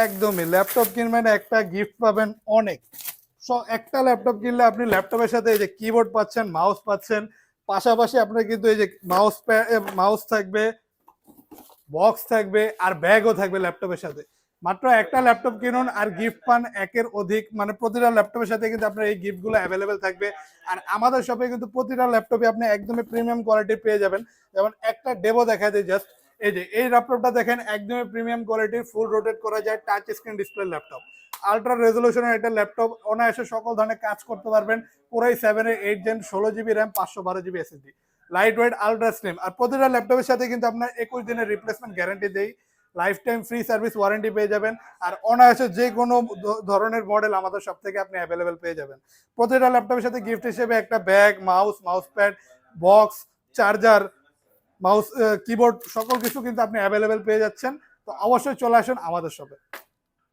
একদমই, ল্যাপটপ কিনবেন একটা গিফট পাবেন অনেক। সো একটা ল্যাপটপ কিনলে আপনি ল্যাপটপের সাথে এই যে কিবোর্ড পাচ্ছেন, মাউস পাচ্ছেন, পাশাপাশি আপনার কিন্তু এই যে মাউস থাকবে, বক্স থাকবে, আর ব্যাগও থাকবে ল্যাপটপের সাথে। মাত্র একটা ল্যাপটপ কিনুন আর গিফট পান একের অধিক, মানে প্রতিটা ল্যাপটপের সাথে কিন্তু আপনার এই গিফটগুলো অ্যাভেলেবেল থাকবে। আর আমাদের শপে কিন্তু প্রতিটা ল্যাপটপে আপনি একদমই প্রিমিয়াম কোয়ালিটি পেয়ে যাবেন। যেমন একটা ডেমো দেখা যায় জাস্ট, এই যে এই ল্যাপটপটা দেখেন, একদমই প্রিমিয়াম কোয়ালিটির, ফুল রোটেট করা যায়, touch screen display laptop, ultra রেজলিউশনের একটা ল্যাপটপ, অনায়াসে সকল ধরনের কাজ করতে পারবেন। পুরাই 7/8 16 GB RAM, 512 GB SSD, light weight, ultra slim. আর প্রতিটা ল্যাপটপের সাথে কিন্তু আপনার 21 দিনের রিপ্লেসমেন্ট গ্যারান্টি দেই, life time free service warranty পেয়ে যাবেন। আর অনায়াসে যে কোনো ধরনের মডেল আমাদের সব থেকে আপনি অ্যাভেলেবেল পেয়ে যাবেন। প্রতিটা ল্যাপটপের সাথে গিফট হিসেবে একটা bag, mouse pad, box, charger, mouse, keyboard, সকল কিছু কিন্তু আপনি অ্যাভেলেবেল পেয়ে যাচ্ছেন। তো অবশ্যই চলে আসুন আমাদের শপে।